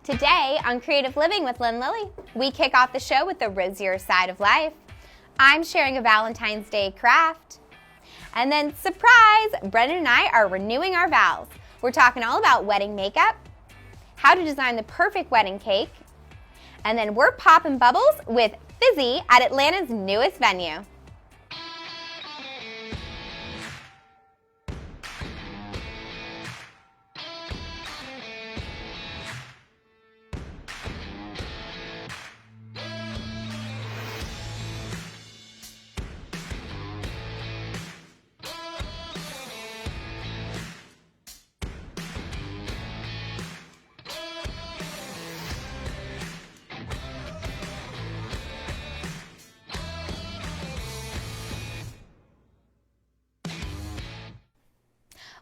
Today on Creative Living with Lynn Lilly, we kick off the show with the rosier side of life. I'm sharing a Valentine's Day craft. And then, surprise, Brennan and I are renewing our vows. We're talking all about wedding makeup, how to design the perfect wedding cake, and then we're popping bubbles with Fizzy at Atlanta's newest venue.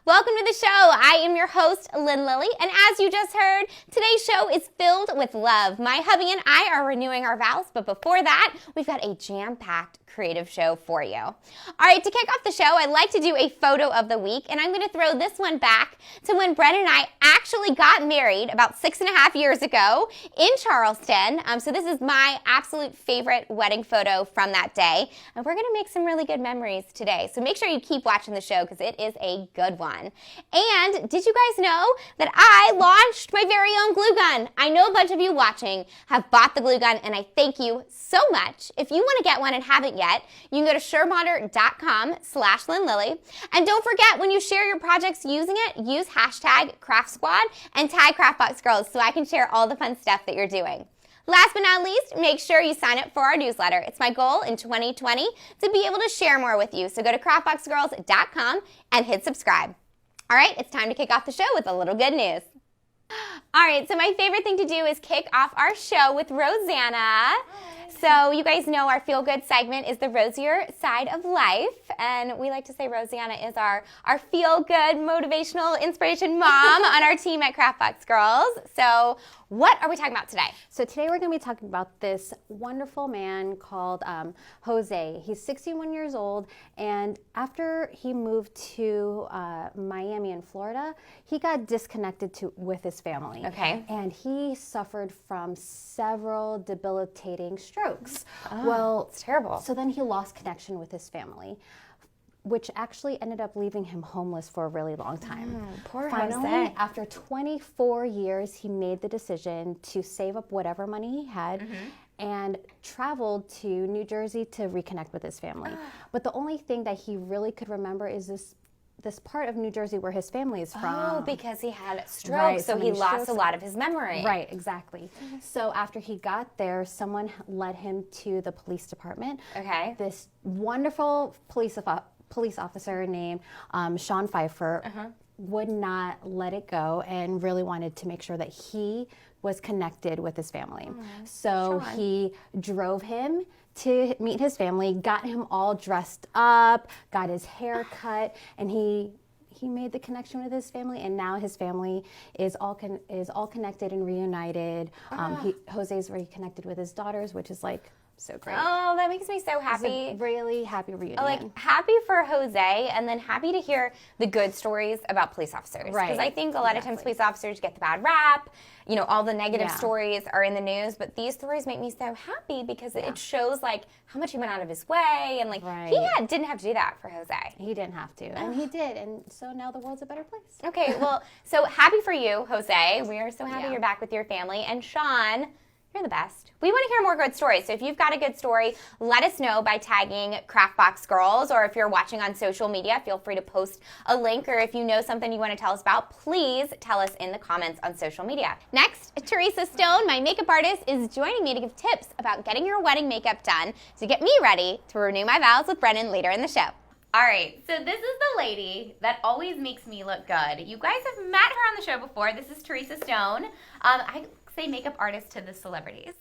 Welcome to the show. I am your host, Lynn Lilly, and as you just heard, today's show is filled with love. My hubby and I are renewing our vows, but before that, we've got a jam-packed creative show for you. All right, to kick off the show, I like to do a photo of the week, and I'm going to throw this one back to when Brennan and I actually got married about 6.5 years ago in Charleston. So this is my absolute favorite wedding photo from that day, and we're going to make some really good memories today. So make sure you keep watching the show because it is a good one. And did you guys know that I launched my very own glue gun? I know a bunch of you watching have bought the glue gun, and I thank you so much. If you want to get one and haven't yet, you can go to SureModder.com/LynnLilly. And don't forget, when you share your projects using it, use hashtag CraftSquad and tag CraftBoxGirls so I can share all the fun stuff that you're doing. Last but not least, make sure you sign up for our newsletter. It's my goal in 2020 to be able to share more with you. So go to CraftBoxGirls.com and hit subscribe. All right, it's time to kick off the show with a little good news. All right, so my favorite thing to do is kick off our show with Rosanna. So you guys know our Feel Good segment is the rosier side of life, and we like to say Rosanna is our feel good, motivational, inspiration mom on our team at CraftBox Girls. So what are we talking about today? So today we're going to be talking about this wonderful man called Jose. He's 61 years old, and after he moved to Miami in Florida, he got disconnected with his family. Okay. And he suffered from several debilitating strokes. Oh, well, it's terrible. So then he lost connection with his family, which actually ended up leaving him homeless for a really long time. Poor Finally, Jose. after 24 years, he made the decision to save up whatever money he had and traveled to New Jersey to reconnect with his family. But the only thing that he really could remember is this part of New Jersey where his family is from. Oh, because he had strokes, Right, so so he many lost strokes. a lot of his memory. Right, exactly. So after he got there, someone led him to the police department. Okay. This wonderful police officer named Sean Pfeiffer would not let it go and really wanted to make sure that he was connected with his family. So Sean. he drove him to meet his family, got him all dressed up, got his hair cut, and he made the connection with his family, and now his family is all connected and reunited. Jose's reconnected with his daughters, which is like so great. Oh, that makes me so It's happy. a really happy reunion. Like, happy for Jose, and then happy to hear the good stories about police officers. Right. Because I think a lot of times police officers get the bad rap. You know, all the negative Yeah. stories are in the news, but these stories make me so happy because it shows, like, how much he went out of his way, and, like, he didn't have to do that for Jose. He didn't have to, and he did, and so now the world's a better place. Okay, well, so happy for you, Jose. We are so happy Yeah. you're back with your family. And Sean, you're the best. We want to hear more good stories. So if you've got a good story, let us know by tagging CraftBox Girls, or if you're watching on social media, feel free to post a link, or if you know something you want to tell us about, please tell us in the comments on social media. Next, Theresa Stone, my makeup artist, is joining me to give tips about getting your wedding makeup done to get me ready to renew my vows with Brennan later in the show. All right, so this is the lady that always makes me look good. You guys have met her on the show before. This is Theresa Stone. I say makeup artist to the celebrities.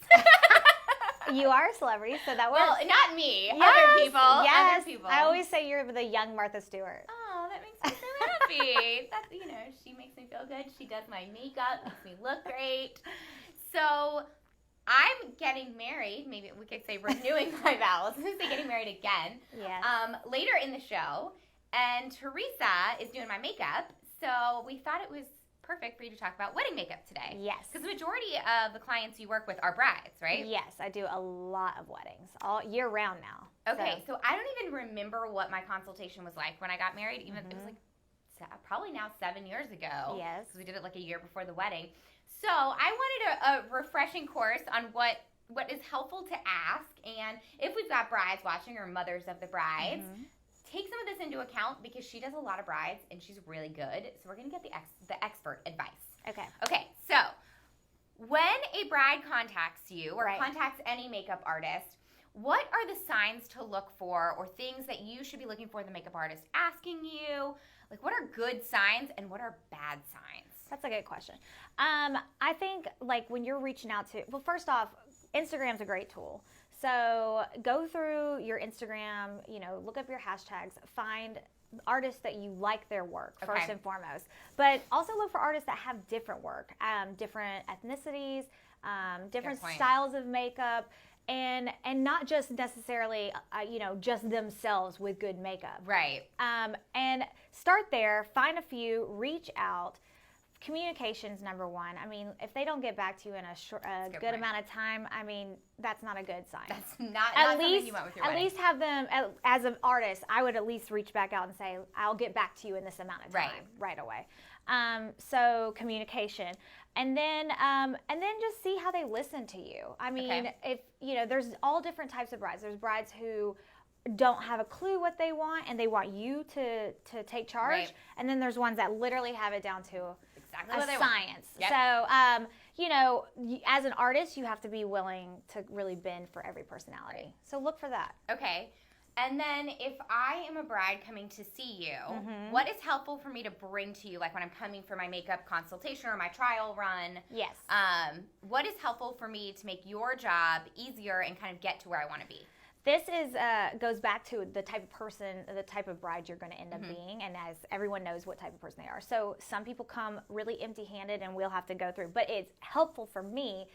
You are a celebrity, so that works. Well, not me. Yes, Other people. Yes. Other people. I always say you're the young Martha Stewart. Oh, that makes me so happy. That's, you know, she makes me feel good. She does my makeup, makes me look great. So I'm getting married. Maybe we could say renewing my vows. I'm going to say getting married again. Yes. Later in the show. And Theresa is doing my makeup. So we thought it was perfect for you to talk about wedding makeup today. Yes. Because the majority of the clients you work with are brides, right? Yes, I do a lot of weddings all year round now. Okay, so I don't even remember what my consultation was like when I got married. Even it was like probably now 7 years ago. Yes. Because we did it like a year before the wedding. So I wanted a refreshing course on what is helpful to ask, and if we've got brides watching or mothers of the brides, take some of this into account because she does a lot of brides and she's really good. So we're going to get the expert advice. Okay, so when a bride contacts you or contacts any makeup artist, what are the signs to look for or things that you should be looking for the makeup artist asking you? Like, what are good signs and what are bad signs? That's a good question. I think, like, when you're reaching out to, well, first off, Instagram's a great tool. So go through your Instagram, look up your hashtags, find artists that you like their work first and foremost. But also look for artists that have different work, different ethnicities, different styles of makeup. And not just necessarily, just themselves with good makeup. Right. And start there, find a few, reach out. Communication's number one. I mean, if they don't get back to you in a good amount of time, I mean, that's not a good sign. That's not something you want with your wedding. At least have them, as an artist, I would at least reach back out and say, I'll get back to you in this amount of time right away. So communication. And then just see how they listen to you. I mean, if there's all different types of brides. There's brides who don't have a clue what they want and they want you to take charge. And then there's ones that literally have it down to a science. Yep. So, as an artist, you have to be willing to really bend for every personality. So look for that. Okay. And then if I am a bride coming to see you, what is helpful for me to bring to you, like when I'm coming for my makeup consultation or my trial run? Yes. What is helpful for me to make your job easier and kind of get to where I want to be? This goes back to the type of person, the type of bride you're going to end up being, and as everyone knows what type of person they are. So some people come really empty-handed, and we'll have to go through. But it's helpful for me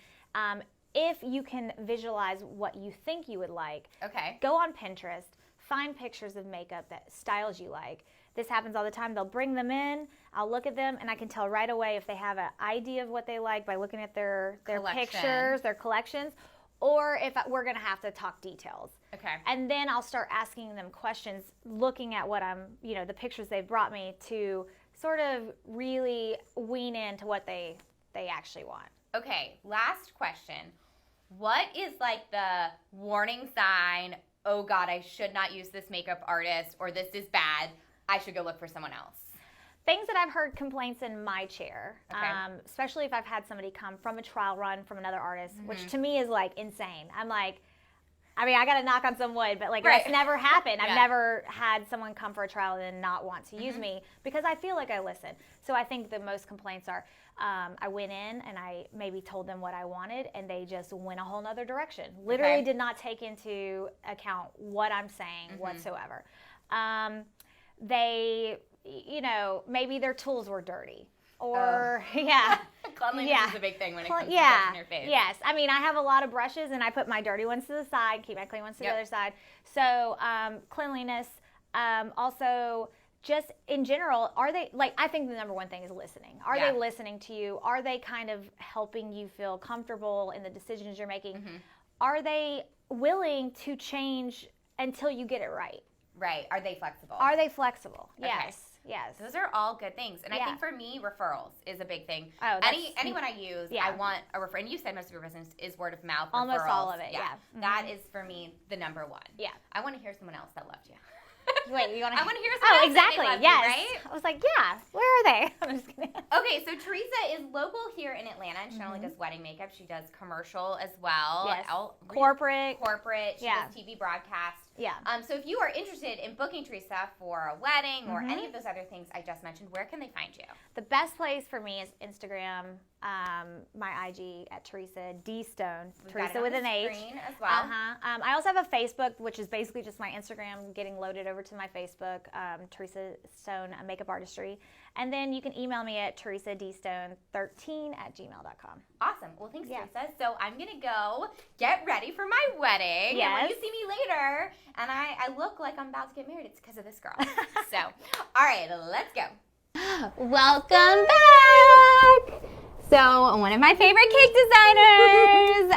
if you can visualize what you think you would like. Okay. Go on Pinterest, find pictures of makeup that styles you like. This happens all the time. They'll bring them in. I'll look at them, and I can tell right away if they have an idea of what they like by looking at their pictures, their collections, or if we're going to have to talk details. Okay. And then I'll start asking them questions, looking at what the pictures they've brought me to sort of really wean into what they actually want. Okay, last question. What is like the warning sign, oh God, I should not use this makeup artist, or this is bad, I should go look for someone else? Things that I've heard complaints in my chair, especially if I've had somebody come from a trial run from another artist, which to me is like insane. I'm like, I got to knock on some wood, but like that's never happened. I've never had someone come for a trial and then not want to use me because I feel like I listen. So I think the most complaints are I went in and I maybe told them what I wanted and they just went a whole nother direction. Literally did not take into account what I'm saying whatsoever. They, maybe their tools were dirty. Or, Cleanliness is a big thing when it comes to stuff in your face. Yes. I have a lot of brushes, and I put my dirty ones to the side, keep my clean ones to the other side. So, cleanliness. Also, just in general, are they, I think the number one thing is listening. Are they listening to you? Are they kind of helping you feel comfortable in the decisions you're making? Are they willing to change until you get it right? Right. Are they flexible? Yes. Yes. Those are all good things. And I think for me, referrals is a big thing. Oh, anyone I use, I want a referral. And you said most of your business is word of mouth. Almost referrals. all of it, That is for me the number one. Yeah. I want to hear someone else that loved you. Wait, you want to? I want to hear someone else exactly. That they loved Yes. you, right? I was like, yeah. Where are they? I'm just kidding. Okay, so Theresa is local here in Atlanta, and she not only does wedding makeup, she does commercial as well. Yes. Corporate. She does TV broadcast. Yeah. So if you are interested in booking Theresa for a wedding or any of those other things I just mentioned, where can they find you? The best place for me is Instagram, my IG at Theresa D Stone. Theresa with an H. As well. I also have a Facebook, which is basically just my Instagram getting loaded over to my Facebook, Theresa Stone Makeup Artistry. And then you can email me at theresadstone13@gmail.com. Awesome. Well, thanks, Theresa. So I'm going to go get ready for my wedding. Yes. And when you see me later and I look like I'm about to get married, it's because of this girl. So, all right, let's go. Welcome back. So, one of my favorite cake designers.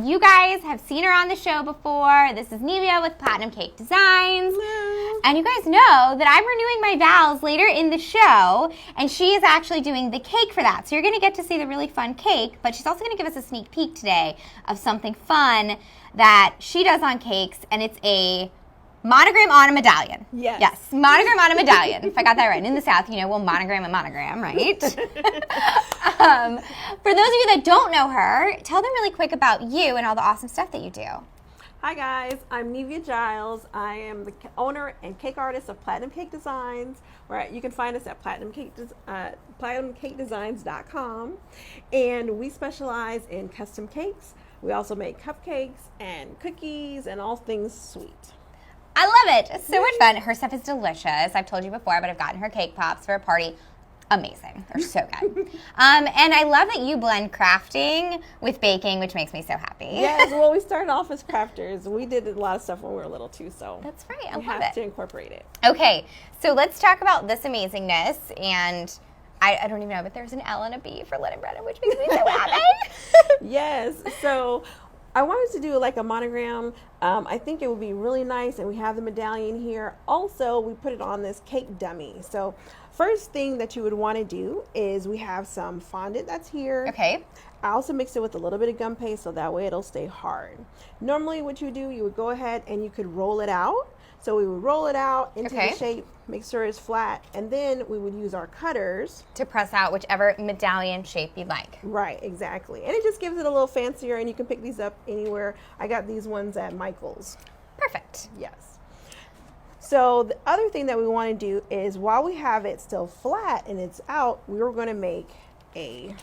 You guys have seen her on the show before. This is Nevia with Platinum Cake Designs. Hello. And you guys know that I'm renewing my vows later in the show, and she is actually doing the cake for that. So you're going to get to see the really fun cake, but she's also going to give us a sneak peek today of something fun that she does on cakes, and it's a monogram on a medallion. Yes. Yes, monogram on a medallion. If I got that right. In the South, we'll monogram a monogram, right? For those of you that don't know her, tell them really quick about you and all the awesome stuff that you do. Hi guys, I'm Nevia Giles. I am the owner and cake artist of Platinum Cake Designs, where you can find us at platinumcakedesigns.com. And we specialize in custom cakes. We also make cupcakes and cookies and all things sweet. I love it. It's so much fun. Her stuff is delicious. I've told you before, but I've gotten her cake pops for a party. Amazing. They're so good. And I love that you blend crafting with baking, which makes me so happy. Yes, well, we started off as crafters. We did a lot of stuff when we were little too, so That's right. I we love have it. to incorporate it. Okay, so let's talk about this amazingness. And I don't even know, but there's an L and a B for Lynn and Brennan, which makes me so happy. Yes, so I wanted to do like a monogram. I think it would be really nice, and we have the medallion here. Also, we put it on this cake dummy. So first thing that you would want to do is we have some fondant that's here. Okay. I also mixed it with a little bit of gum paste so that way it'll stay hard. Normally what you do, you would go ahead and you could roll it out. So we would roll it out into the shape, make sure it's flat, and then we would use our cutters To press out whichever medallion shape you like. Right, exactly. And it just gives it a little fancier, and you can pick these up anywhere. I got these ones at Michael's. Perfect. Yes. So the other thing that we want to do is while we have it still flat and it's out, we were going to make a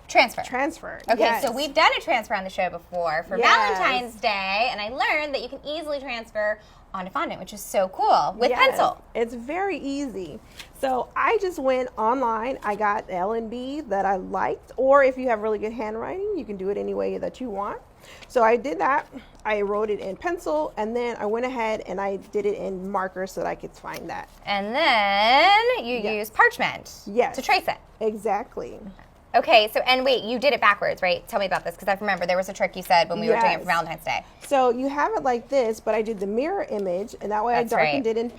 Transfer. Okay, Yes. so we've done a transfer on the show before for Yes. Valentine's Day, and I learned that you can easily transfer onto fondant, which is so cool, with Yes, pencil. It's very easy. So I just went online. I got L&B that I liked, or if you have really good handwriting, you can do it any way that you want. So I did that. I wrote it in pencil, and then I went ahead and I did it in marker so that I could find that. And then you use parchment to trace it. Exactly. Okay, so, and wait, you did it backwards, right? Tell me about this, because I remember there was a trick you said when we were doing it for Valentine's Day. So you have it like this, but I did the mirror image, and that way That's I darkened it in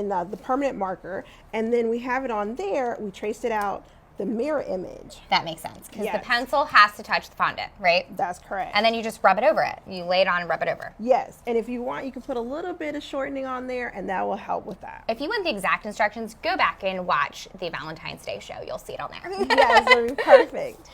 the permanent marker, and then we have it on there. We traced it out, the mirror image. That makes sense, because the Yes. pencil has to touch the fondant, right? That's correct. And then you just rub it over it. You lay it on and rub it over. Yes, and if you want, you can put a little bit of shortening on there, and that will help with that. If you want the exact instructions, go back and watch the Valentine's Day show. You'll see it on there. Yes, it'll be perfect.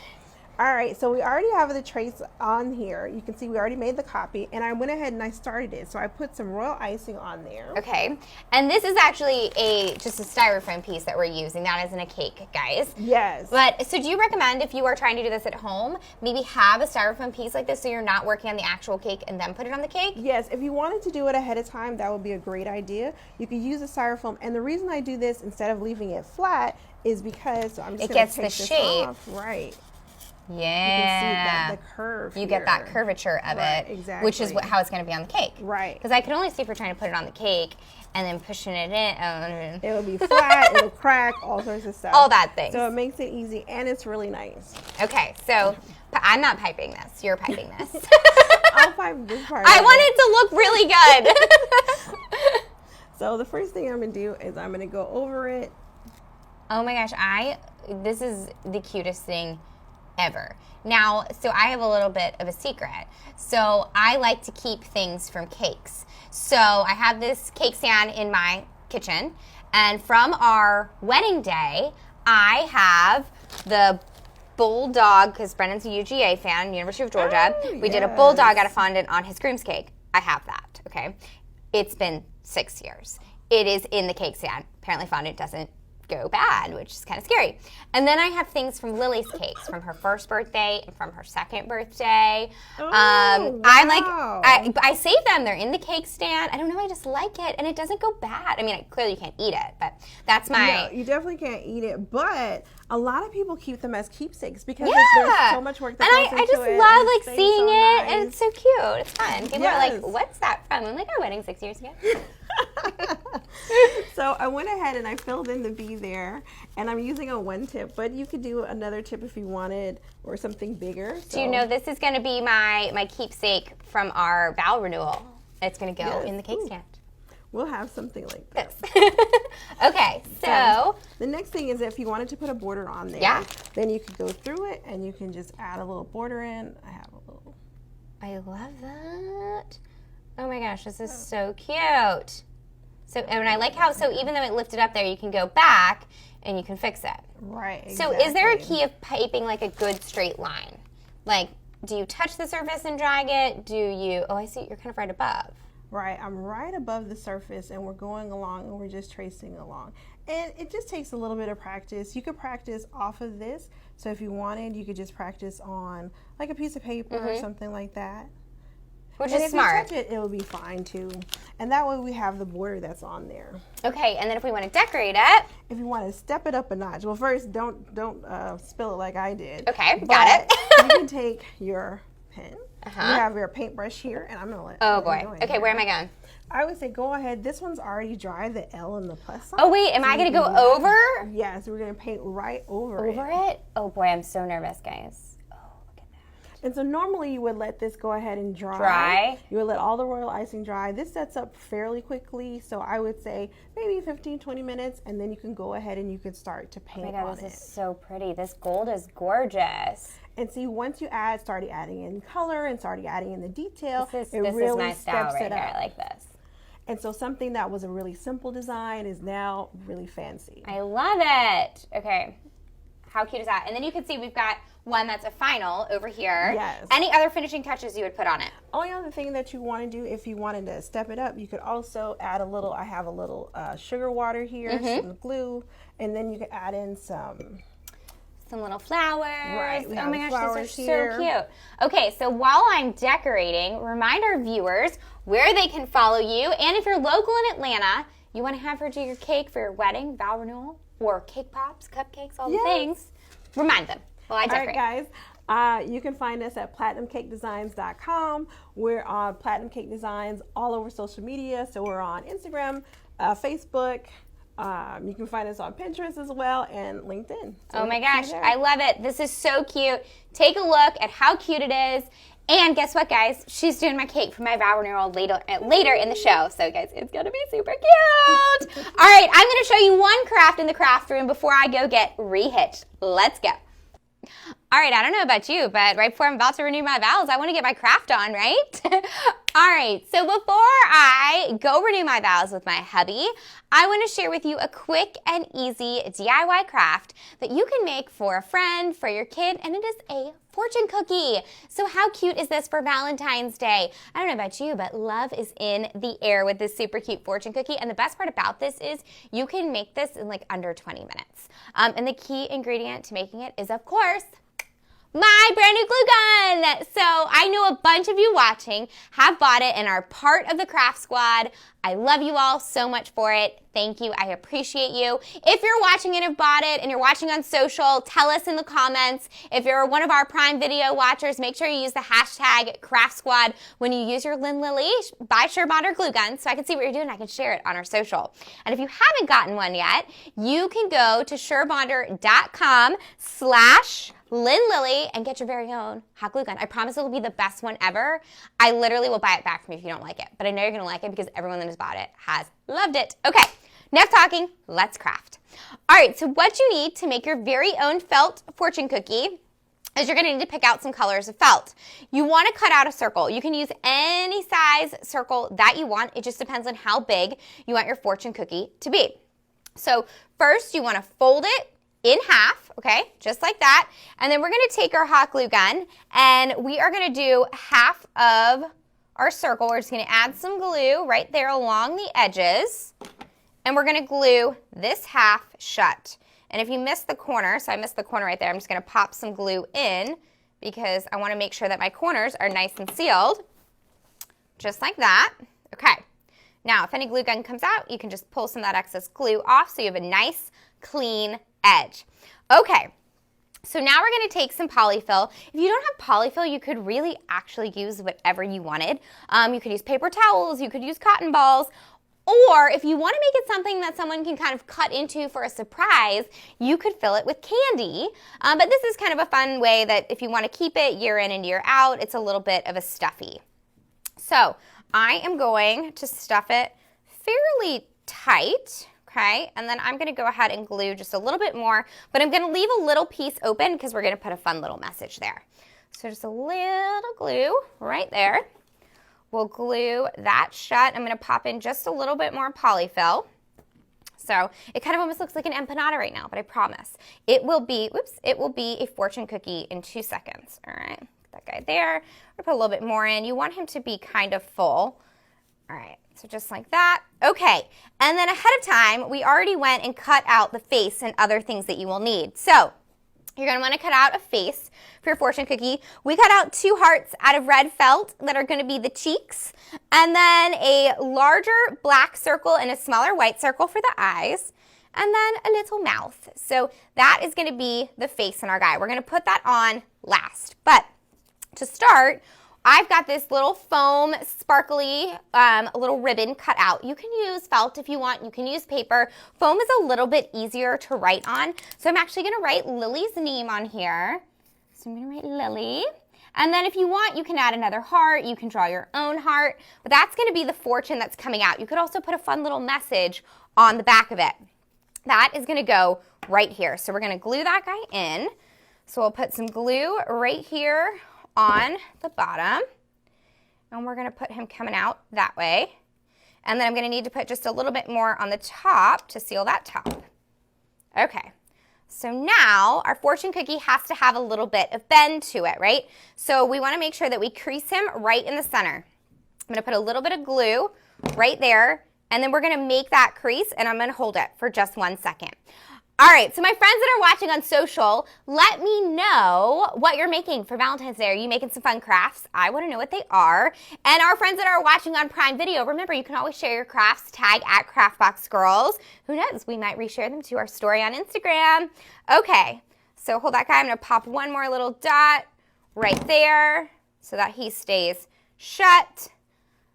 All right, so we already have the trace on here. You can see we already made the copy, and I went ahead and I started it. So I put some royal icing on there. Okay, and this is actually just a styrofoam piece that we're using. That isn't a cake, guys. Yes. But, so do you recommend if you are trying to do this at home, maybe have a styrofoam piece like this so you're not working on the actual cake and then put it on the cake? Yes, if you wanted to do it ahead of time, that would be a great idea. You could use a styrofoam, and the reason I do this instead of leaving it flat is because so I'm just It gonna gets the take this shape. off. Right. Yeah. You can see that the curve. You get that curvature of Right, it, exactly. which is how it's going to be on the cake. Right. Because I could only see if you're trying to put it on the cake and then pushing it in. It will be flat, it'll crack, all sorts of stuff. All that things. So it makes it easy, and it's really nice. Okay, so I'm not piping this. You're piping this. I'll pipe this part. I want it to look really good. So the first thing I'm going to do is I'm going to go over it. Oh my gosh, this is the cutest thing ever. Now, so I have a little bit of a secret. So I like to keep things from cakes. So I have this cake stand in my kitchen, and from our wedding day, I have the bulldog, because Brennan's a UGA fan, University of Georgia. We did a bulldog out of fondant on his groom's cake. I have that, okay? It's been 6 years. It is in the cake stand. Apparently fondant doesn't go bad, which is kind of scary. And then I have things from Lily's cakes, from her first birthday and from her second birthday. Oh, I save them. They're in the cake stand. I don't know. I just like it, and it doesn't go bad. I mean, clearly you can't eat it, but that's my. No, you definitely can't eat it. But a lot of people keep them as keepkeepsakes because there's so much work that goes into it. And I just and love it like stays seeing so it, nice. and it's so cute. It's fun. People are like, Yes. "What's that from?" I'm like, "Our wedding 6 years ago." So I went ahead and I filled in the V there, and I'm using a 1 tip, but you could do another tip if you wanted, or something bigger. Do you know this is going to be my keepsake from our vow renewal? It's going to go in the cake stand. We'll have something like this. Okay, so the next thing is if you wanted to put a border on there, then you could go through it and you can just add a little border in. I have a little. I love that. Oh my gosh, this is so cute. So, and I like how, so even though it lifted up there, you can go back and you can fix it. Right, So is there a key of piping like a good straight line? Like, do you touch the surface and drag it? Do you, oh, I see, you're kind of right above. Right, I'm right above the surface and we're going along and we're just tracing along. And it just takes a little bit of practice. You could practice off of this. So if you wanted, you could just practice on like a piece of paper or something like that. Which and is if smart. you touch it, it'll be fine too. And that way we have the border that's on there. Okay, and then if we want to decorate it. If you want to step it up a notch, well first don't spill it like I did. Okay, got it. You can take your pen. You have your paintbrush here, and I'm gonna let. Oh boy. Okay, where am I going? I would say go ahead. This one's already dry, the L and the plus sign. Oh wait, am I gonna go over? Yes, we're gonna paint right over it. Oh boy, I'm so nervous, guys. Oh, look at that. And so normally you would let this go ahead and dry. You would let all the royal icing dry. This sets up fairly quickly, so I would say maybe 15-20 minutes, and then you can go ahead and you can start to paint on it. Oh my God, this is so pretty. This gold is gorgeous. And see, once you started adding in color and started adding in the detail, this is my style right here. I like this. And so something that was a really simple design is now really fancy. I love it. Okay, how cute is that? And then you can see we've got one that's a final over here. Yes. Any other finishing touches you would put on it? Only other thing that you want to do, if you wanted to step it up, you could also add a little, I have a little sugar water here, some glue, and then you could add in some little flowers. Right. Oh my gosh, these are so cute. Okay, so while I'm decorating, remind our viewers where they can follow you, and if you're local in Atlanta, you want to have her do your cake for your wedding, vow renewal, or cake pops, cupcakes, all the things, remind them while I decorate. All right, guys. You can find us at platinumcakedesigns.com. We're on Platinum Cake Designs all over social media. So we're on Instagram, Facebook. You can find us on Pinterest as well and LinkedIn. So oh my gosh, I love it. This is so cute. Take a look at how cute it is. And guess what, guys? She's doing my cake for my vow renewal later in the show. So, guys, it's going to be super cute. All right, I'm going to show you one craft in the craft room before I go get rehitched. Let's go. All right, I don't know about you, but right before I'm about to renew my vows, I want to get my craft on, right? All right, so before I go renew my vows with my hubby, I want to share with you a quick and easy DIY craft that you can make for a friend, for your kid, and it is a fortune cookie. So how cute is this for Valentine's Day? I don't know about you, but love is in the air with this super cute fortune cookie. And the best part about this is you can make this in like under 20 minutes. And the key ingredient to making it is, of course, my brand new glue gun. So I know a bunch of you watching have bought it and are part of the craft squad. I love you all so much for it. Thank you. I appreciate you. If you're watching and have bought it and you're watching on social, tell us in the comments. If you're one of our Prime Video watchers, make sure you use the hashtag craft squad when you use your Lynn Lilly by Surebonder glue gun so I can see what you're doing. I can share it on our social. And if you haven't gotten one yet, you can go to surebonder.com/Lynn Lilly and get your very own hot glue gun. I promise it'll be the best one ever. I literally will buy it back from you if you don't like it, but I know you're gonna like it because everyone that has bought it has loved it. Okay, enough talking, let's craft. All right, so what you need to make your very own felt fortune cookie is you're gonna need to pick out some colors of felt. You wanna cut out a circle. You can use any size circle that you want. It just depends on how big you want your fortune cookie to be. So first you wanna fold it in half, okay, just like that. And then we're gonna take our hot glue gun and we are gonna do half of our circle. We're just gonna add some glue right there along the edges. And we're gonna glue this half shut. And if you missed the corner, so I missed the corner right there, I'm just gonna pop some glue in because I wanna make sure that my corners are nice and sealed. Just like that, okay. Now, if any glue gun comes out, you can just pull some of that excess glue off so you have a nice, clean edge. Okay, so now we're gonna take some polyfill. If you don't have polyfill, you could really actually use whatever you wanted. You could use paper towels, you could use cotton balls. Or if you want to make it something that someone can kind of cut into for a surprise, you could fill it with candy. But this is kind of a fun way that if you want to keep it year in and year out, it's a little bit of a stuffy. So I am going to stuff it fairly tight, okay? And then I'm going to go ahead and glue just a little bit more, but I'm going to leave a little piece open because we're going to put a fun little message there. So just a little glue right there. We'll glue that shut. I'm going to pop in just a little bit more polyfill. So it kind of almost looks like an empanada right now, but I promise it will be, it will be a fortune cookie in 2 seconds. All right, that guy there. I'm going to put a little bit more in. You want him to be kind of full. All right, so just like that. Okay, and then ahead of time, we already went and cut out the face and other things that you will need. So you're going to want to cut out a face for your fortune cookie. We cut out 2 hearts out of red felt that are going to be the cheeks, and then a larger black circle and a smaller white circle for the eyes, and then a little mouth. So that is going to be the face on our guy. We're going to put that on last. But to start, I've got this little foam, sparkly, little ribbon cut out. You can use felt if you want. You can use paper. Foam is a little bit easier to write on. So I'm actually going to write Lily's name on here. So I'm going to write Lily. And then if you want, you can add another heart. You can draw your own heart. But that's going to be the fortune that's coming out. You could also put a fun little message on the back of it. That is going to go right here. So we're going to glue that guy in. So we'll put some glue right here on the bottom, and we're going to put him coming out that way. And then I'm going to need to put just a little bit more on the top to seal that top. Okay, so now our fortune cookie has to have a little bit of bend to it, right? So we want to make sure that we crease him right in the center. I'm going to put a little bit of glue right there, and then we're going to make that crease, and I'm going to hold it for just 1 second. All right, so my friends that are watching on social, let me know what you're making for Valentine's Day. Are you making some fun crafts? I want to know what they are. And our friends that are watching on Prime Video, remember, you can always share your crafts, tag at CraftBoxGirls. Who knows, we might reshare them to our story on Instagram. Okay, so hold that guy. I'm going to pop one more little dot right there so that he stays shut.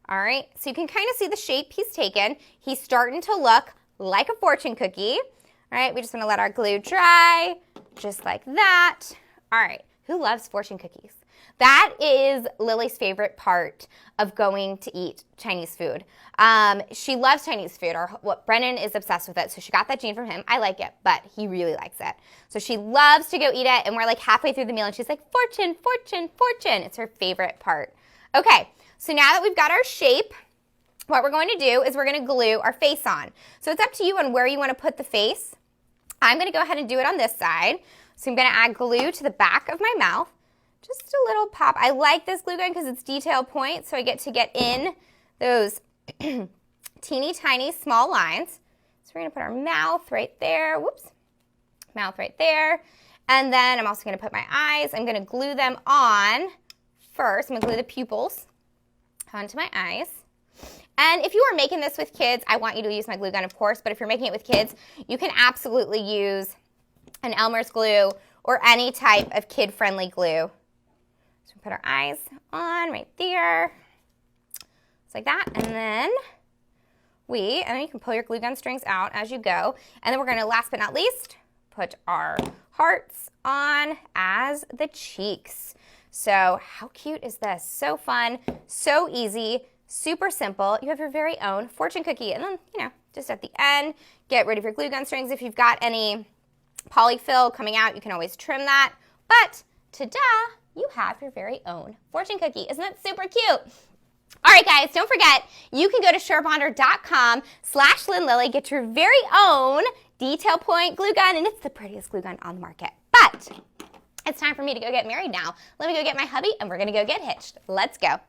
All right, so you can kind of see the shape he's taken. He's starting to look like a fortune cookie. All right, we just want to let our glue dry, just like that. All right, who loves fortune cookies? That is Lily's favorite part of going to eat Chinese food. She loves Chinese food, or what Brennan is obsessed with it, so she got that gene from him. I like it, but he really likes it. So she loves to go eat it, and we're like halfway through the meal, and she's like, fortune, fortune, fortune. It's her favorite part. Okay, so now that we've got our shape, what we're going to do is we're going to glue our face on. So it's up to you on where you want to put the face. I'm going to go ahead and do it on this side. So I'm going to add glue to the back of my mouth. Just a little pop. I like this glue gun because it's detail point, so I get to get in those teeny tiny small lines. So we're going to put our mouth right there. Whoops. Mouth right there. And then I'm also going to put my eyes. I'm going to glue them on first. I'm going to glue the pupils onto my eyes. And if you are making this with kids, I want you to use my glue gun, of course, but if you're making it with kids, you can absolutely use an Elmer's glue or any type of kid-friendly glue. So we put our eyes on right there, just like that, and then you can pull your glue gun strings out as you go, and then we're going to, last but not least, put our hearts on as the cheeks. So how cute is this? So fun, so easy. Super simple. You have your very own fortune cookie. And then, just at the end, get rid of your glue gun strings. If you've got any polyfill coming out, you can always trim that. But, ta-da, you have your very own fortune cookie. Isn't that super cute? All right, guys, don't forget, you can go to surebonder.com/Lynn Lilly, get your very own detail point glue gun, and it's the prettiest glue gun on the market. But it's time for me to go get married now. Let me go get my hubby, and we're going to go get hitched. Let's go.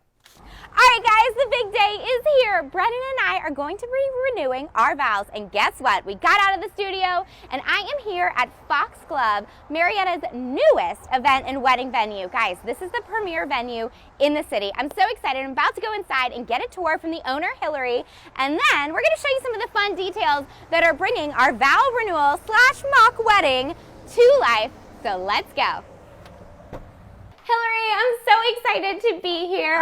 All right, guys, the big day is here. Brennan and I are going to be renewing our vows, and guess what? We got out of the studio, and I am here at Foxglove, Marietta's newest event and wedding venue. Guys, this is the premier venue in the city. I'm so excited. I'm about to go inside and get a tour from the owner, Hillary, and then we're going to show you some of the fun details that are bringing our vow renewal / mock wedding to life. So let's go. Hillary, am so excited to be here.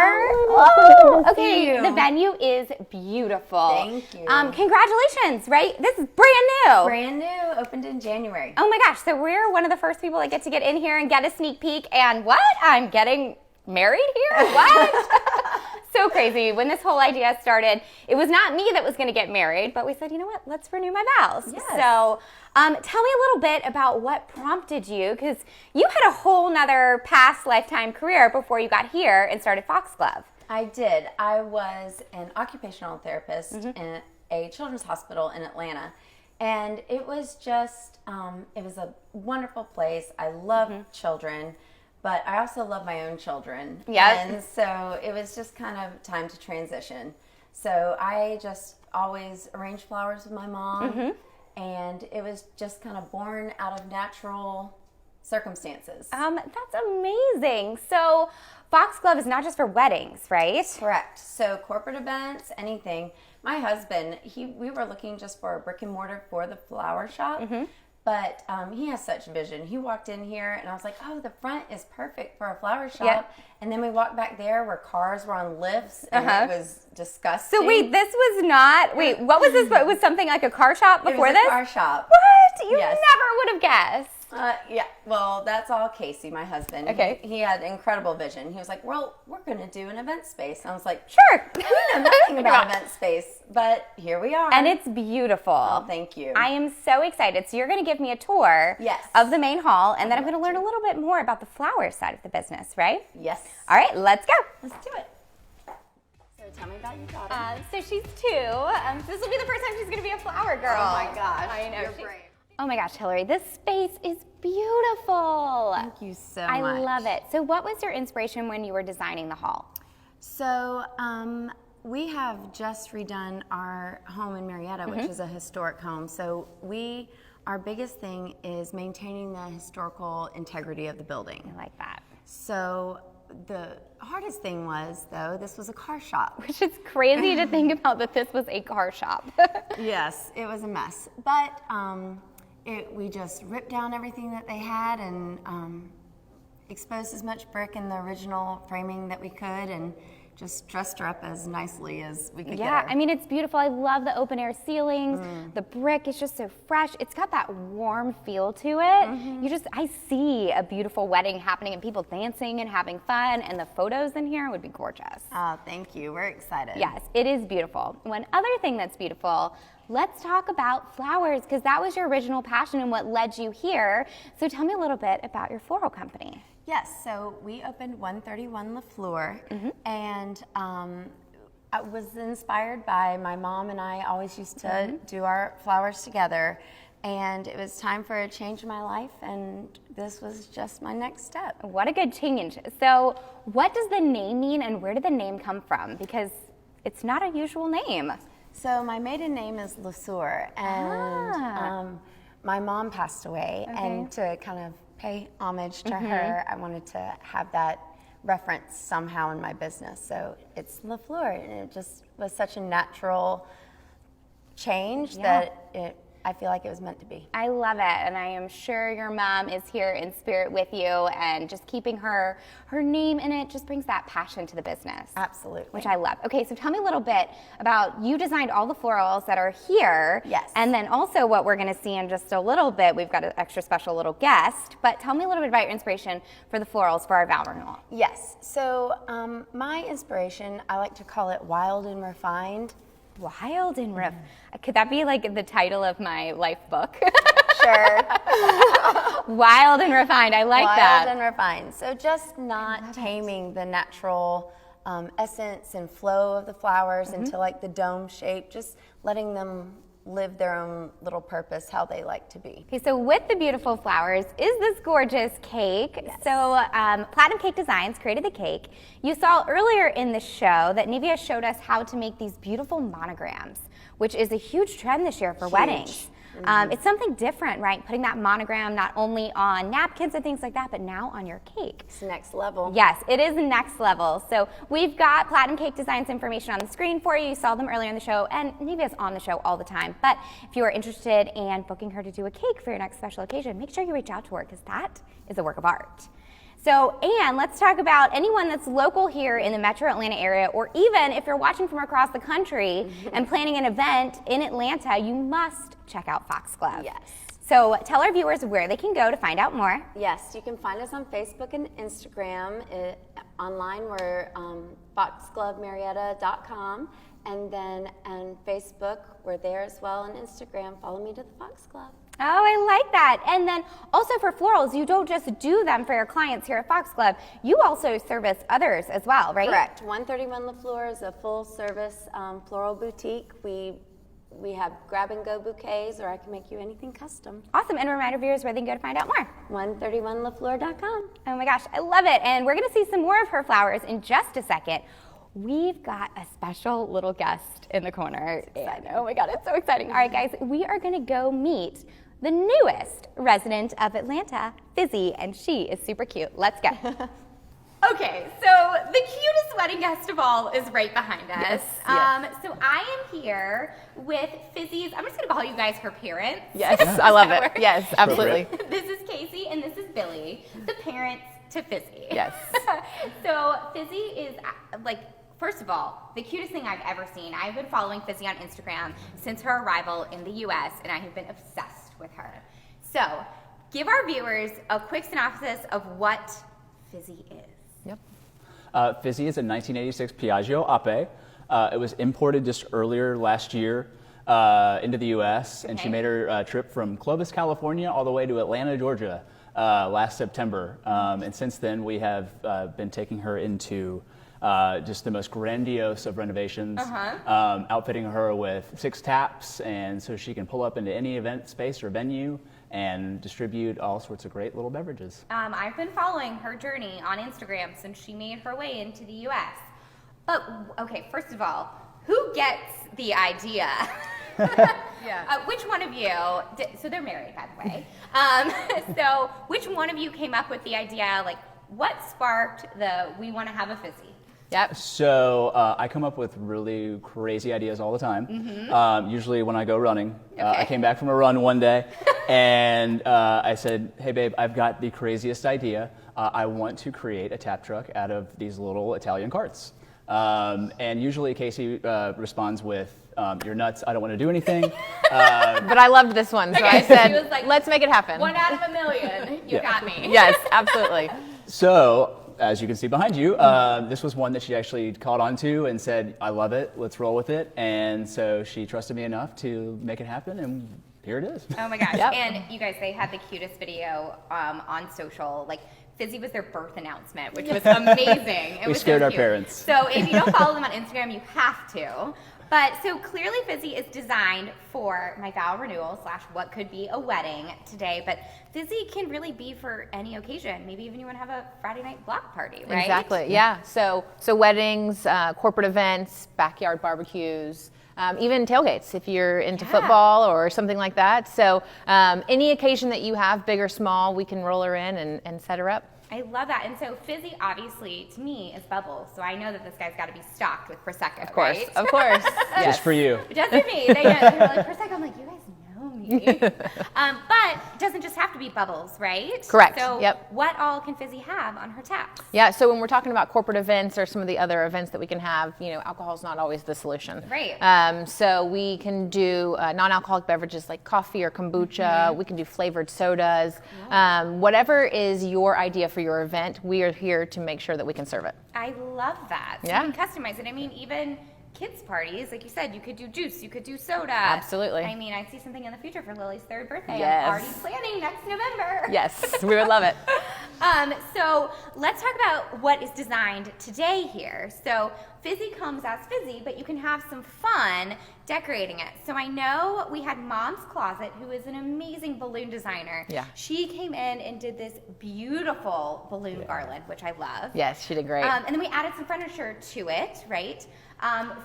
Oh, okay, the venue is beautiful. Thank you. Congratulations, right? This is brand new. Brand new, opened in January. Oh my gosh, so we're one of the first people that get to get in here and get a sneak peek. And what? I'm getting married here? What? So crazy. When this whole idea started, it was not me that was going to get married, but we said, you know what, let's renew my vows. Yes. So tell me a little bit about what prompted you, because you had a whole nother past lifetime career before you got here and started Foxglove. I did. I was an occupational therapist in a children's hospital in Atlanta. And it was just, it was a wonderful place. I love children, but I also love my own children. Yeah. And so it was just kind of time to transition. So I just always arranged flowers with my mom. And it was just kind of born out of natural circumstances. That's amazing. So Foxglove is not just for weddings, right? Correct. So corporate events, anything. My husband, we were looking just for a brick and mortar for the flower shop, but he has such vision. He walked in here and I was like, oh, the front is perfect for a flower shop. Yep. And then we walked back there where cars were on lifts and it was disgusting. So wait, this was not, what was this? It was something like a car shop before it was this? a car shop. What? You Yes. never would have guessed. Yeah, well, that's all Casey, my husband. Okay. He had incredible vision. He was like, well, we're going to do an event space. I was like, Sure. we know nothing about event space, but here we are. And it's beautiful. Oh, thank you. I am so excited. So you're going to give me a tour Yes. of the main hall, and then I'm going to learn a little bit more about the flower side of the business, right? Yes. All right, let's go. Let's do it. So tell me about your daughter. So she's 2. This will be the first time she's going to be a flower girl. Oh my gosh, I know. you're brave. Oh my gosh, Hillary, this space is beautiful. Thank you so I much. love it. So what was your inspiration when you were designing the hall? So we have just redone our home in Marietta, which is a historic home. So our biggest thing is maintaining the historical integrity of the building. I like that. So the hardest thing was, though, this was a car shop. Which is crazy to think about that this was a car shop. Yes, it was a mess. But we just ripped down everything that they had and exposed as much brick in the original framing that we could and just dressed her up as nicely as we could get her. I mean, it's beautiful. I love the open air ceilings. The brick is just so fresh. It's got that warm feel to it. I see a beautiful wedding happening and people dancing and having fun, and the photos in here would be gorgeous. Oh, thank you. We're excited. Yes, it is beautiful. One other thing that's beautiful, let's talk about flowers, because that was your original passion and what led you here. So tell me a little bit about your floral company. Yes, so we opened 131 La Fleur, and I was inspired by my mom and I always used to do our flowers together, and it was time for a change in my life, and this was just my next step. What a good change. So what does the name mean, and where did the name come from? Because it's not a usual name. So my maiden name is LeSueur, and my mom passed away, and to kind of pay homage to her, I wanted to have that reference somehow in my business. So it's La Fleur, and it just was such a natural change that I feel like it was meant to be. I love it, and I am sure your mom is here in spirit with you, and just keeping her name in it just brings that passion to the business. Absolutely. Which I love. Okay, so tell me a little bit about, you designed all the florals that are here. Yes. And then also what we're going to see in just a little bit, we've got an extra special little guest, but tell me a little bit about your inspiration for the florals for our vow renewal. Yes, so my inspiration, I like to call it wild and refined. Wild and refined. Could that be like the title of my life book? Sure. Wild and refined. I like that. Wild and refined. So just not taming the natural essence and flow of the flowers into like the dome shape, just letting them live their own little purpose how they like to be. Okay, so with the beautiful flowers is this gorgeous cake. Yes. So Platinum Cake Designs created the cake. You saw earlier in the show that Nivea showed us how to make these beautiful monograms, which is a huge trend this year for weddings. It's something different, right? Putting that monogram not only on napkins and things like that, but now on your cake. It's next level. Yes, it is next level. So we've got Platinum Cake Designs information on the screen for you. You saw them earlier in the show, and Nivea's on the show all the time. But if you are interested in booking her to do a cake for your next special occasion, make sure you reach out to her, because that is a work of art. So, and let's talk about anyone that's local here in the Metro Atlanta area, or even if you're watching from across the country and planning an event in Atlanta, you must check out Foxglove. Yes. So tell our viewers where they can go to find out more. Yes, you can find us on Facebook and Instagram. Online, we're foxglovemarietta.com. And then on Facebook, we're there as well. On Instagram, follow me to the Foxglove. Oh, I like that. And then also for florals, you don't just do them for your clients here at Foxglove. You also service others as well, right? Correct. 131 La Fleur is a full-service floral boutique. We have grab-and-go bouquets, or I can make you anything custom. Awesome. And remind our viewers where they can go to find out more. 131lafleur.com. Oh my gosh, I love it. And we're going to see some more of her flowers in just a second. We've got a special little guest in the corner. And oh my God, it's so exciting. All right, guys, we are going to go meet the newest resident of Atlanta, Fizzy, and she is super cute. Let's go. Okay, so the cutest wedding guest of all is right behind us. So I am here with Fizzy's, I'm just going to call you guys her parents. Yes, I love it. Yes, absolutely. This is Casey and this is Billy, the parents to Fizzy. Yes. So Fizzy is like, first of all, the cutest thing I've ever seen. I've been following Fizzy on Instagram since her arrival in the US, and I have been obsessed with her. So give our viewers a quick synopsis of what Fizzy is. Yep. Fizzy is a 1986 Piaggio Ape. It was imported just earlier last year into the U.S., and she made her trip from Clovis, California, all the way to Atlanta, Georgia, last September. And since then, we have been taking her into just the most grandiose of renovations, outfitting her with 6 taps, and so she can pull up into any event space or venue and distribute all sorts of great little beverages. I've been following her journey on Instagram since she made her way into the U.S. But, okay, first of all, who gets the idea? Which one of you, so they're married, by the way. So which one of you came up with the idea, like, what sparked the, we want to have a Fizzy? Yep. So I come up with really crazy ideas all the time, usually when I go running. I came back from a run one day, and I said, hey babe, I've got the craziest idea. I want to create a tap truck out of these little Italian carts. And usually Casey responds with, you're nuts, I don't want to do anything. But I loved this one, so I She said, was like, let's make it happen. 1 out of a million, you got me. Yes, absolutely. So, as you can see behind you, this was one that she actually caught on to and said, I love it, let's roll with it. And so she trusted me enough to make it happen, and here it is. Oh my gosh. Yep. And you guys, they had the cutest video on social. Like, Fizzy was their birth announcement, which was amazing. It We was scared so our cute. parents. So if you don't follow them on Instagram, you have to. But so clearly Fizzy is designed for my vow renewal / what could be a wedding today. But Fizzy can really be for any occasion. Maybe even you want to have a Friday night block party, right? Exactly, yeah. So weddings, corporate events, backyard barbecues, even tailgates if you're into football or something like that. So any occasion that you have, big or small, we can roll her in and set her up. I love that. And so Fizzy, obviously, to me, is Bubbles. So I know that this guy's got to be stocked with Prosecco, Of course, right? of course. Yes. Just for you. Just for me. They're like, Prosecco. I'm like, you guys know me. But it doesn't just have to be Bubbles, right? Correct, So yep. what all can Fizzy have on her taps? Yeah, so when we're talking about corporate events or some of the other events that we can have, alcohol is not always the solution. Right. So we can do non-alcoholic beverages like coffee or kombucha. We can do flavored sodas. Whatever is your idea for your event, we are here to make sure that we can serve it. I love that. So Yeah. you can customize it. I mean, even kids' parties, like you said, you could do juice, you could do soda. Absolutely. I mean, I see something in the future for Lily's 3rd birthday. Yes. I'm already planning next November. Yes, we would love it. So let's talk about what is designed today here. So Fizzy comes as Fizzy, but you can have some fun decorating it. So I know we had MomsKloset, who is an amazing balloon designer. Yeah. She came in and did this beautiful balloon garland, which I love. Yes, she did great. And then we added some furniture to it, right?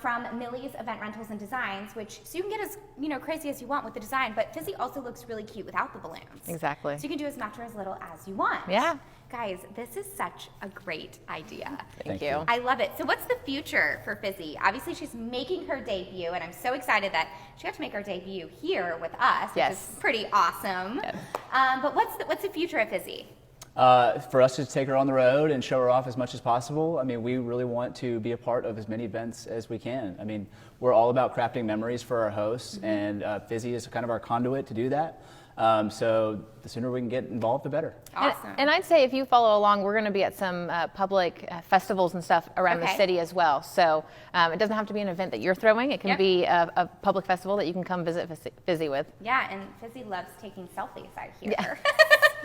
From Millie's Event Rentals and Designs, which, so you can get as crazy as you want with the design, but Fizzy also looks really cute without the balloons. Exactly. So you can do as much or as little as you want. Yeah. Guys, this is such a great idea. Thank you. I love it. So what's the future for Fizzy? Obviously, she's making her debut, and I'm so excited that she got to make her debut here with us, which Yes. is pretty awesome. Yes. But what's the future of Fizzy? For us to take her on the road and show her off as much as possible, I mean, we really want to be a part of as many events as we can. I mean, we're all about crafting memories for our hosts, and Fizzy is kind of our conduit to do that. So the sooner we can get involved, the better. Awesome. And I'd say if you follow along, we're going to be at some public festivals and stuff around the city as well. So it doesn't have to be an event that you're throwing. It can be a public festival that you can come visit Fizzy with. Yeah, and Fizzy loves taking selfies, I hear. Yeah.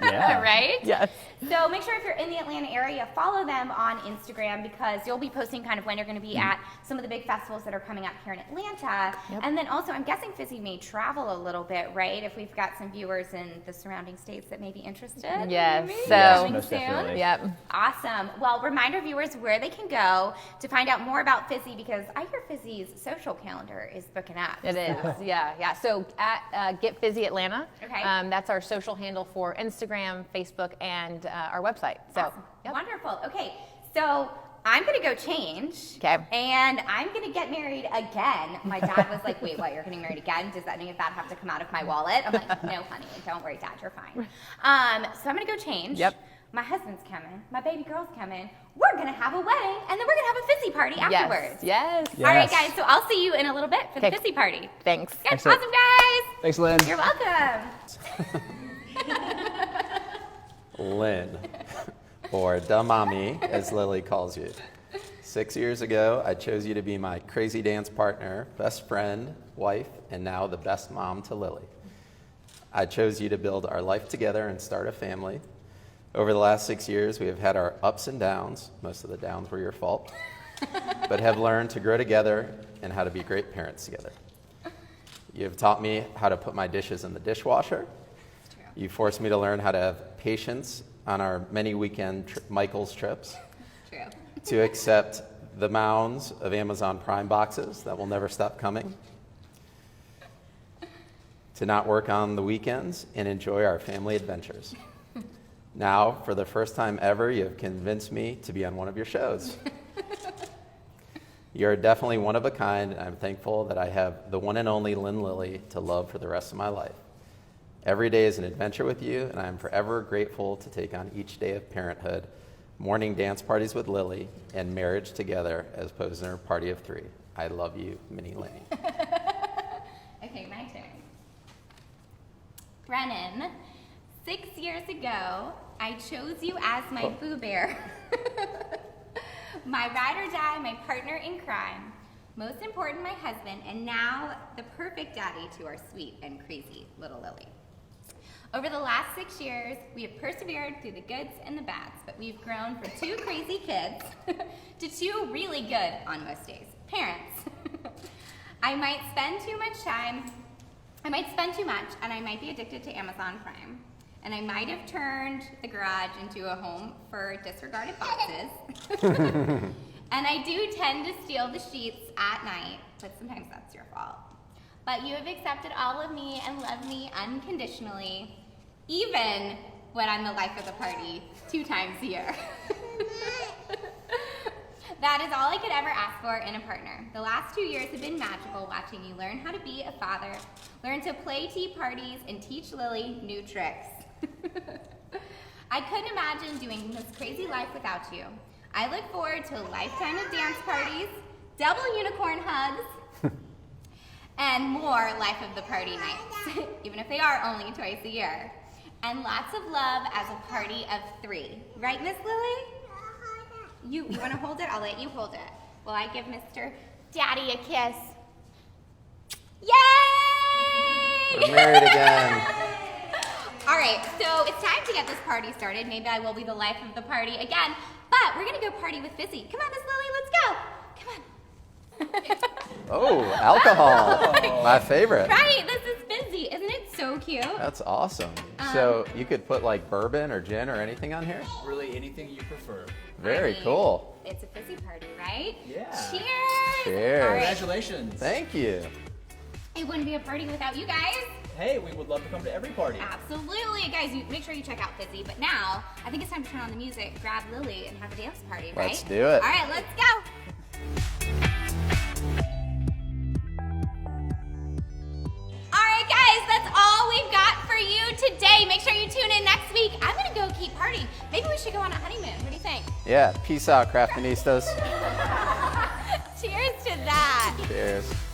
Yeah. Right? Yes. So make sure if you're in the Atlanta area, follow them on Instagram because you'll be posting kind of when you're going to be at some of the big festivals that are coming up here in Atlanta. Yep. And then also, I'm guessing Fizzy may travel a little bit, right? If we've got some viewers in the surrounding states that may be interested. Yes. Maybe? So, Coming most soon. definitely. Yep. Awesome. Well, remind our viewers where they can go to find out more about Fizzy because I hear Fizzy's social calendar is booking up. It is, yeah. So at Get Fizzy Atlanta, Okay. That's our social handle for Instagram, Facebook, and our website. So, Awesome. Wonderful. Okay, so I'm gonna go change. Okay. And I'm gonna get married again. My dad was like, "Wait, what? You're getting married again? Does that mean that have to come out of my wallet?" I'm like, "No, honey, don't worry, Dad, you're fine." So I'm gonna go change. Yep. My husband's coming. My baby girl's coming. We're gonna have a wedding, and then we're gonna have a Fizzy party afterwards. Yes. All right, Yes. guys. So I'll see you in a little bit for the Okay. Fizzy party. Thanks. Good. Excellent. Awesome, guys. Thanks, Lynn. You're welcome. Lynn, or Da Mommy, as Lily calls you. 6 years ago, I chose you to be my crazy dance partner, best friend, wife, and now the best mom to Lily. I chose you to build our life together and start a family. Over the last 6 years, we have had our ups and downs. Most of the downs were your fault, but have learned to grow together and how to be great parents together. You have taught me how to put my dishes in the dishwasher. You forced me to learn how to have patience on our many weekend Michael's trips. True. To accept the mounds of Amazon Prime boxes that will never stop coming. To not work on the weekends and enjoy our family adventures. Now, for the first time ever, you have convinced me to be on one of your shows. You're definitely one of a kind, and I'm thankful that I have the one and only Lynn Lilly to love for the rest of my life. Every day is an adventure with you, and I am forever grateful to take on each day of parenthood, morning dance parties with Lily, and marriage together as Posner Party of Three. I love you, Mini Lenny. Okay, my turn. Brennan, 6 years ago, I chose you as my boo bear. My ride or die, my partner in crime. Most important, my husband, and now the perfect daddy to our sweet and crazy little Lily. Over the last 6 years, we have persevered through the goods and the bads, but we've grown from 2 crazy kids to 2 really good, on most days, parents. I might spend too much, and I might be addicted to Amazon Prime. And I might have turned the garage into a home for disregarded boxes. And I do tend to steal the sheets at night, but sometimes that's your fault. But you have accepted all of me and love me unconditionally, even when I'm the life of the party 2 times a year. That is all I could ever ask for in a partner. The last 2 years have been magical watching you learn how to be a father, learn to play tea parties, and teach Lily new tricks. I couldn't imagine doing this crazy life without you. I look forward to a lifetime of dance parties, double unicorn hugs, and more life of the party nights, even if they are only twice a year. And lots of love as a party of 3. Right, Miss Lily? You want to hold it? I'll let you hold it. Well, I give Mr. Daddy a kiss. Yay! We're married again. All right, so it's time to get this party started. Maybe I will be the life of the party again, but we're gonna go party with Fizzy. Come on, Miss Lily, let's go. Come on. Oh, alcohol. My favorite. Right, this is Fizzy. Isn't it so cute? That's awesome. So you could put like bourbon or gin or anything on here? Really, anything you prefer. Very I mean, cool. It's a Fizzy party, right? Yeah. Cheers. Cheers. All right. Congratulations. Thank you. It wouldn't be a party without you guys. Hey, we would love to come to every party. Absolutely, guys. Make sure you check out Fizzy. But now, I think it's time to turn on the music, grab Lily, and have a dance party, right? Let's do it. All right, let's go. All right, guys, that's all we've got for you today. Make sure you tune in next week. I'm gonna go keep partying. on a honeymoon. What do you think? Yeah, peace out, Craftinistas. Cheers to that. Cheers.